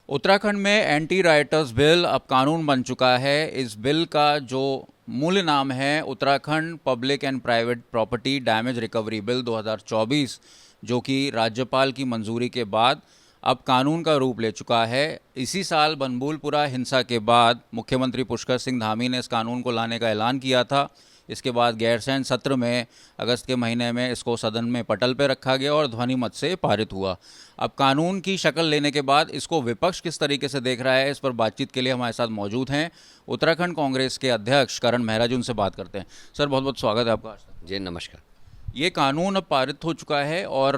उत्तराखंड में anti writers bill अब कानून बन चुका है। इस बिल का जो मूल नाम है Uttarakhand public and private property damage recovery bill 2024, जो कि राज्यपाल की मंजूरी के बाद अब कानून का रूप ले चुका है। इसी साल बनभूलपुरा हिंसा के बाद मुख्यमंत्री पुष्कर सिंह धामी ने इस कानून को लाने का ऐलान किया था। इसके बाद गैरसैंण सत्र में अगस्त के महीने में इसको सदन में पटल पर रखा गया और ध्वनि मत से पारित हुआ। अब कानून की शक्ल लेने के बाद इसको विपक्ष किस तरीके से देख रहा है, इस पर बातचीत के लिए हमारे साथ मौजूद हैं उत्तराखंड कांग्रेस के अध्यक्ष करण मेहरा जी। उनसे बात करते हैं। सर, बहुत बहुत स्वागत है आपका। जी नमस्कार। ये कानून अब पारित हो चुका है और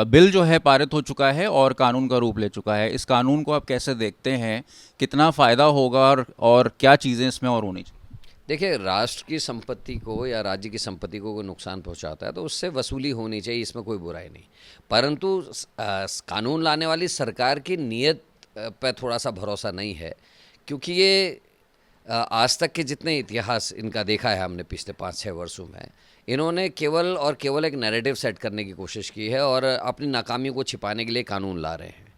बिल जो है पारित हो चुका है और कानून का रूप ले चुका है। इस कानून को आप कैसे देखते हैं, कितना फ़ायदा होगा और क्या चीज़ें इसमें और होनी चाहिए? देखिए, राष्ट्र की संपत्ति को या राज्य की संपत्ति को कोई नुकसान पहुंचाता है तो उससे वसूली होनी चाहिए, इसमें कोई बुराई नहीं। परंतु कानून लाने वाली सरकार की नीयत पर थोड़ा सा भरोसा नहीं है, क्योंकि ये आज तक के जितने इतिहास इनका देखा है हमने पिछले 5-6 वर्षों में, इन्होंने केवल और केवल एक नैरेटिव सेट करने की कोशिश की है और अपनी नाकामियों को छिपाने के लिए कानून ला रहे हैं।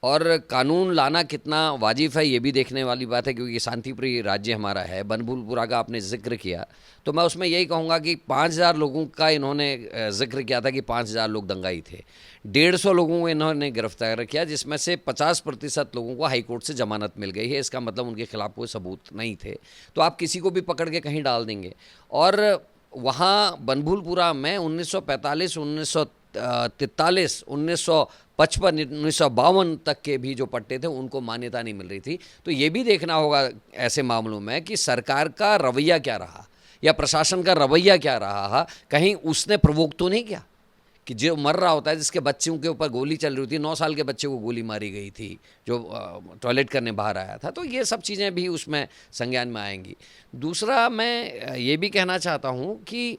और कानून लाना कितना वाजिब है ये भी देखने वाली बात है, क्योंकि शांतिप्रिय राज्य हमारा है। बनभूलपुरा का आपने जिक्र किया, तो मैं उसमें यही कहूँगा कि 5,000 लोगों का इन्होंने जिक्र किया था कि 5,000 लोग दंगाई थे। 150 लोगों को इन्होंने गिरफ्तार किया, जिसमें से 50% लोगों को हाईकोर्ट से जमानत मिल गई है। इसका मतलब उनके खिलाफ कोई सबूत नहीं थे। तो आप किसी को भी पकड़ के कहीं डाल देंगे। और वहाँ बनभूलपुरा में 1945, 1943, 1955, 1952 तक के भी जो पट्टे थे उनको मान्यता नहीं मिल रही थी। तो ये भी देखना होगा ऐसे मामलों में कि सरकार का रवैया क्या रहा या प्रशासन का रवैया क्या रहा। कहीं उसने प्रवोक तो नहीं किया कि जो मर रहा होता है, जिसके बच्चों के ऊपर गोली चल रही थी, 9 साल के बच्चे को गोली मारी गई थी जो टॉयलेट करने बाहर आया था। तो ये सब चीज़ें भी उसमें संज्ञान में आएंगी। दूसरा, मैं ये भी कहना चाहता हूँ कि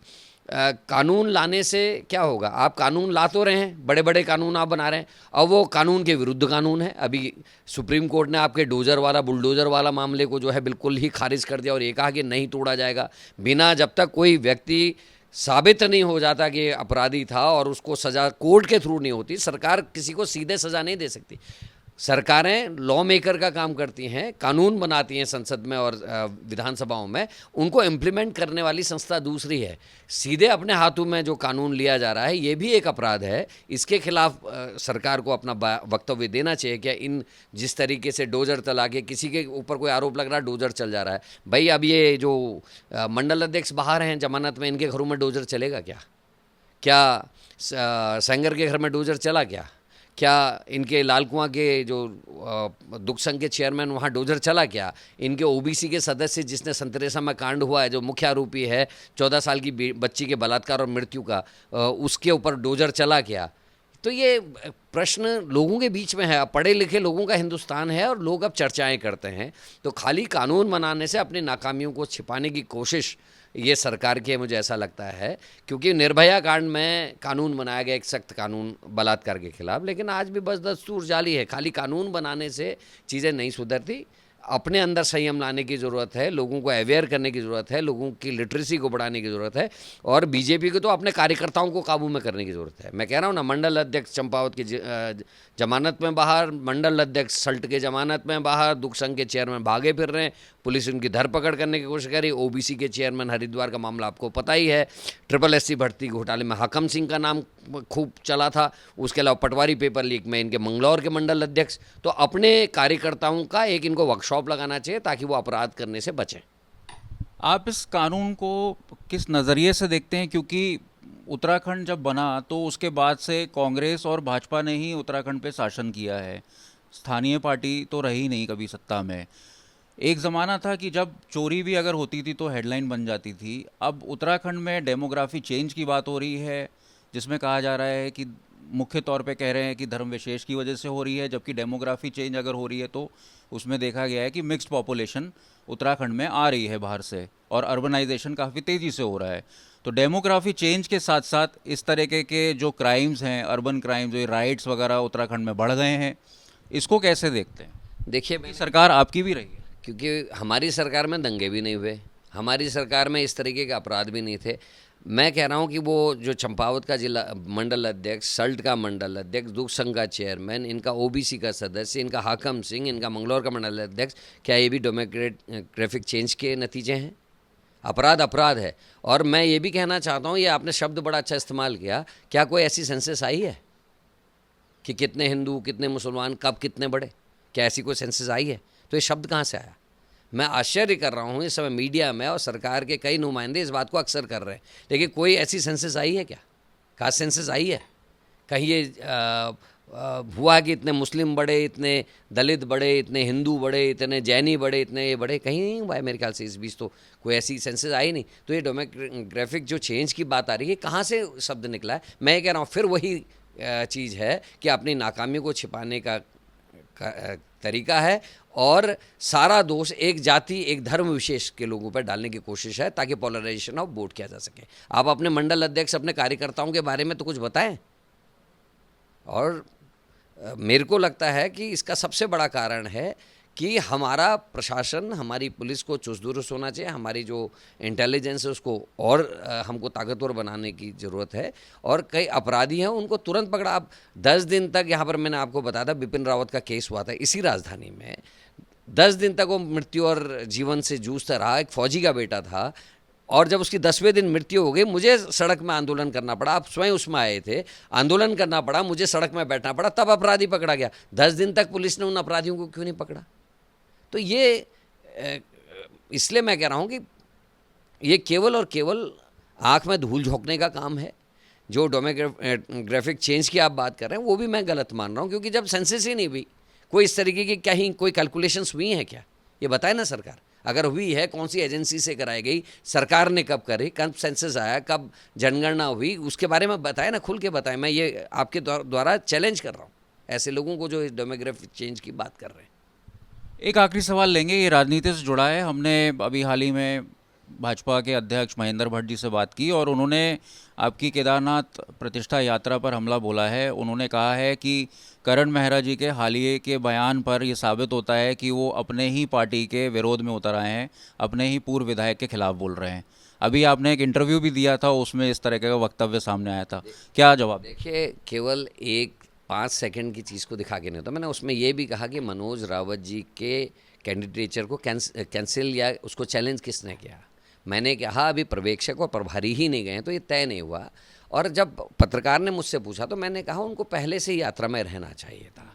कानून लाने से क्या होगा। आप कानून ला तो रहे हैं, बड़े बड़े कानून आप बना रहे हैं, अब वो कानून के विरुद्ध कानून है। अभी सुप्रीम कोर्ट ने आपके डोजर वाला बुलडोजर वाला मामले को जो है बिल्कुल ही खारिज कर दिया और ये कहा कि नहीं तोड़ा जाएगा, बिना जब तक कोई व्यक्ति साबित नहीं हो जाता कि अपराधी था और उसको सज़ा कोर्ट के थ्रू नहीं होती। सरकार किसी को सीधे सज़ा नहीं दे सकती। सरकारें लॉ मेकर का काम करती हैं, कानून बनाती हैं संसद में और विधानसभाओं में, उनको इम्प्लीमेंट करने वाली संस्था दूसरी है। सीधे अपने हाथों में जो कानून लिया जा रहा है ये भी एक अपराध है। इसके खिलाफ सरकार को अपना वक्तव्य देना चाहिए। क्या इन जिस तरीके से डोजर चला के किसी के ऊपर कोई आरोप लग रहा है, डोजर चल जा रहा है, भाई अब ये जो मंडल अध्यक्ष बाहर हैं जमानत में, इनके घरों में डोजर चलेगा क्या? क्या सेंगर के घर में डोजर चला क्या इनके लाल कुआं के जो दुख संघ के चेयरमैन वहाँ डोजर चला क्या? इनके ओबीसी के सदस्य जिसने संतरेसा में कांड हुआ है, जो मुख्य आरोपी है 14 साल की बच्ची के बलात्कार और मृत्यु का, उसके ऊपर डोजर चला क्या? तो ये प्रश्न लोगों के बीच में है। पढ़े लिखे लोगों का हिंदुस्तान है और लोग अब चर्चाएं करते हैं। तो खाली कानून बनाने से अपनी नाकामियों को छिपाने की कोशिश ये सरकार की है, मुझे ऐसा लगता है। क्योंकि निर्भया कांड में कानून बनाया गया, एक सख्त कानून बलात्कार के खिलाफ, लेकिन आज भी बस दस्तूर जारी है। खाली कानून बनाने से चीज़ें नहीं सुधरती। अपने अंदर संयम लाने की ज़रूरत है, लोगों को अवेयर करने की ज़रूरत है, लोगों की लिटरेसी को बढ़ाने की ज़रूरत है, और बीजेपी को तो अपने कार्यकर्ताओं को काबू में करने की ज़रूरत है। मैं कह रहा हूँ ना, मंडल अध्यक्ष चंपावत की जमानत में बाहर, मंडल अध्यक्ष सल्ट के जमानत में बाहर, दुख संघ के चेयरमैन भागे फिर रहे हैं, पुलिस उनकी धरपकड़ करने की कोशिश कर रही। ओबीसी के चेयरमैन हरिद्वार का मामला आपको पता ही है। SSC भर्ती घोटाले में हकम सिंह का नाम खूब चला था। उसके अलावा पटवारी पेपर लीक में इनके मंगलौर के मंडल अध्यक्ष। तो अपने कार्यकर्ताओं का एक इनको वर्कशॉप लगाना चाहिए ताकि वो अपराध करने से बचें। आप इस कानून को किस नज़रिए से देखते हैं? क्योंकि उत्तराखंड जब बना तो उसके बाद से कांग्रेस और भाजपा ने ही उत्तराखंड पे शासन किया है, स्थानीय पार्टी तो रही नहीं कभी सत्ता में। एक ज़माना था कि जब चोरी भी अगर होती थी तो हेडलाइन बन जाती थी। अब उत्तराखंड में डेमोग्राफी चेंज की बात हो रही है, जिसमें कहा जा रहा है कि मुख्य तौर पे कह रहे हैं कि धर्म विशेष की वजह से हो रही है, जबकि डेमोग्राफी चेंज अगर हो रही है तो उसमें देखा गया है कि मिक्स्ड पॉपुलेशन उत्तराखंड में आ रही है बाहर से और अर्बनाइजेशन काफ़ी तेज़ी से हो रहा है। तो डेमोग्राफी चेंज के साथ साथ इस तरीके के जो क्राइम्स हैं, अर्बन क्राइम्स, जो राइट्स वगैरह उत्तराखंड में बढ़ गए हैं, इसको कैसे देखते हैं? देखिए, सरकार आपकी भी रही है, क्योंकि हमारी सरकार में दंगे भी नहीं हुए, हमारी सरकार में इस तरीके के अपराध भी नहीं थे। मैं कह रहा हूँ कि वो जो चंपावत का जिला मंडल अध्यक्ष, सल्ट का मंडल अध्यक्ष, दुख संघ का चेयरमैन, इनका ओबीसी का सदस्य, इनका हाकम सिंह, इनका मंगलौर का मंडल अध्यक्ष, क्या ये भी डेमोग्राफिक चेंज के नतीजे हैं? अपराध अपराध है। और मैं ये भी कहना चाहता हूँ, ये आपने शब्द बड़ा अच्छा इस्तेमाल किया, क्या कोई ऐसी सेंसस आई है कि कितने हिंदू, कितने मुसलमान, कब कितने बढ़े? क्या ऐसी कोई सेंसस आई है? तो ये शब्द कहाँ से आया? मैं आश्चर्य कर रहा हूँ इस समय मीडिया में और सरकार के कई नुमाइंदे इस बात को अक्सर कर रहे हैं, लेकिन कोई ऐसी सेंसस आई है क्या? कहाँ सेंसस आई है? कहीं ये हुआ कि इतने मुस्लिम बढ़े, इतने दलित बढ़े, इतने हिंदू बढ़े, इतने जैनी बढ़े, इतने ये बढ़े? कहीं नहीं हुआ है मेरे ख्याल से इस बीच तो कोई ऐसी सेंसस आई नहीं। तो ये डेमोग्राफिक जो चेंज की बात आ रही है, कहाँ से शब्द निकला है? मैं ये कह रहा हूँ फिर वही चीज़ है कि अपनी नाकामियों को छिपाने का तरीका है और सारा दोष एक जाति, एक धर्म विशेष के लोगों पर डालने की कोशिश है ताकि पोलराइजेशन ऑफ वोट किया जा सके। आप अपने मंडल अध्यक्ष, अपने कार्यकर्ताओं के बारे में तो कुछ बताएं। और मेरे को लगता है कि इसका सबसे बड़ा कारण है कि हमारा प्रशासन, हमारी पुलिस को चुस्त दुरुस्त होना चाहिए, हमारी जो इंटेलिजेंस है उसको और हमको ताकतवर बनाने की ज़रूरत है। और कई अपराधी हैं उनको तुरंत पकड़ा। आप 10 दिन तक, यहाँ पर मैंने आपको बताया था बिपिन रावत का केस हुआ था इसी राजधानी में, 10 दिन तक वो मृत्यु और जीवन से जूझता रहा। एक फौजी का बेटा था और जब उसकी 10वें दिन मृत्यु हो गई, मुझे सड़क में आंदोलन करना पड़ा। आप स्वयं उसमें आए थे, आंदोलन करना पड़ा, मुझे सड़क में बैठना पड़ा, तब अपराधी पकड़ा गया। 10 दिन तक पुलिस ने उन अपराधियों को क्यों नहीं पकड़ा? तो ये इसलिए मैं कह रहा हूँ कि ये केवल और केवल आँख में धूल झोंकने का काम है। जो डेमोग्राफिक चेंज की आप बात कर रहे हैं वो भी मैं गलत मान रहा हूँ, क्योंकि जब सेंसस ही नहीं हुई, कोई इस तरीके की कहीं कोई कैलकुलेशंस हुई हैं क्या? ये बताए ना सरकार। अगर हुई है, कौन सी एजेंसी से कराई गई, सरकार ने कब करी, कब सेंसस आया, कब जनगणना हुई, उसके बारे में बताए ना, खुल के बताए। मैं ये आपके द्वारा चैलेंज कर रहा हूँ ऐसे लोगों को जो डेमोग्राफिक चेंज की बात कर रहे हैं। एक आखिरी सवाल लेंगे, ये राजनीति से जुड़ा है। हमने अभी हाल ही में भाजपा के अध्यक्ष महेंद्र भट्ट जी से बात की और उन्होंने आपकी केदारनाथ प्रतिष्ठा यात्रा पर हमला बोला है। उन्होंने कहा है कि करण मेहरा जी के हालिया के बयान पर यह साबित होता है कि वो अपने ही पार्टी के विरोध में उतर आए हैं, अपने ही पूर्व विधायक के खिलाफ बोल रहे हैं। अभी आपने एक इंटरव्यू भी दिया था, उसमें इस तरह का वक्तव्य सामने आया था, क्या जवाब? देखिए, केवल एक 5 सेकंड की चीज़ को दिखा के नहीं होता। मैंने उसमें ये भी कहा कि मनोज रावत जी के कैंडिडेचर को कैंसिल या उसको चैलेंज किसने किया? मैंने कहा अभी पर्यवेक्षक और प्रभारी ही नहीं गए तो ये तय नहीं हुआ। और जब पत्रकार ने मुझसे पूछा तो मैंने कहा उनको पहले से ही यात्रा में रहना चाहिए था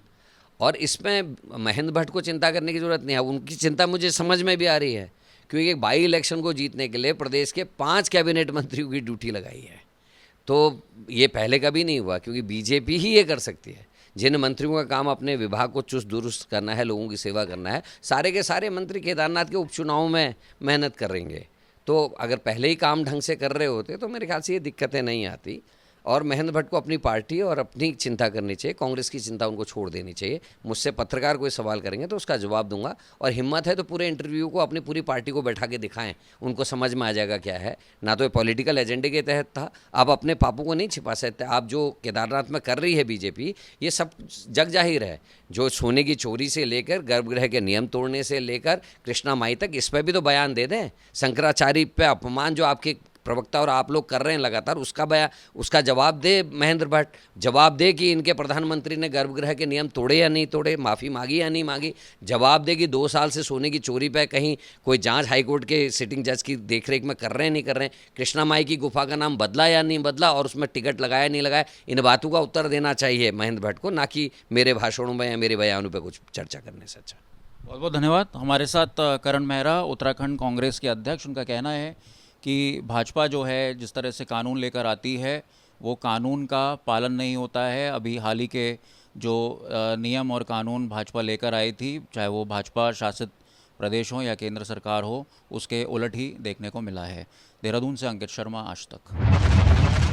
और इसमें महेंद्र भट्ट को चिंता करने की ज़रूरत नहीं है। उनकी चिंता मुझे समझ में भी आ रही है, क्योंकि एक बाई इलेक्शन को जीतने के लिए प्रदेश के 5 कैबिनेट मंत्रियों की ड्यूटी लगाई है। तो ये पहले कभी नहीं हुआ, क्योंकि बीजेपी ही ये कर सकती है। जिन मंत्रियों का काम अपने विभाग को चुस्त दुरुस्त करना है, लोगों की सेवा करना है, सारे के सारे मंत्री केदारनाथ के उपचुनाव में मेहनत करेंगे। तो अगर पहले ही काम ढंग से कर रहे होते तो मेरे ख्याल से ये दिक्कतें नहीं आती। और महेंद्र भट्ट को अपनी पार्टी और अपनी चिंता करनी चाहिए, कांग्रेस की चिंता उनको छोड़ देनी चाहिए। मुझसे पत्रकार कोई सवाल करेंगे तो उसका जवाब दूंगा, और हिम्मत है तो पूरे इंटरव्यू को अपनी पूरी पार्टी को बैठा के दिखाएं, उनको समझ में आ जाएगा क्या है। ना तो ये पॉलिटिकल एजेंडे के तहत था, आप अपने पापों को नहीं छिपा सकते। आप जो केदारनाथ में कर रही है बीजेपी, ये सब जग जाहिर है। जो सोने की चोरी से लेकर गर्भगृह के नियम तोड़ने से लेकर कृष्णा माई तक, इस पर भी तो बयान दे दें। शंकराचार्य पे अपमान जो आपके प्रवक्ता और आप लोग कर रहे हैं लगातार, उसका जवाब दे महेंद्र भट्ट। जवाब दे कि इनके प्रधानमंत्री ने गर्भगृह के नियम तोड़े या नहीं तोड़े, माफ़ी मांगी या नहीं मांगी। जवाब दे कि 2 साल से सोने की चोरी पे कहीं कोई जांच हाईकोर्ट के सिटिंग जज की देखरेख में कर रहे हैं नहीं कर रहे हैं। कृष्णा माई की गुफा का नाम बदला या नहीं बदला और उसमें टिकट लगाया नहीं लगाया। इन बातों का उत्तर देना चाहिए महेंद्र भट्ट को, ना कि मेरे भाषणों में या मेरे बयानों पर कुछ चर्चा करने से अच्छा। बहुत बहुत धन्यवाद। हमारे साथ करण मेहरा, उत्तराखंड कांग्रेस के अध्यक्ष। उनका कहना है कि भाजपा जो है जिस तरह से कानून लेकर आती है वो कानून का पालन नहीं होता है। अभी हाल ही के जो नियम और कानून भाजपा लेकर आई थी, चाहे वो भाजपा शासित प्रदेश हो या केंद्र सरकार हो, उसके उलट ही देखने को मिला है। देहरादून से अंकित शर्मा, आज तक।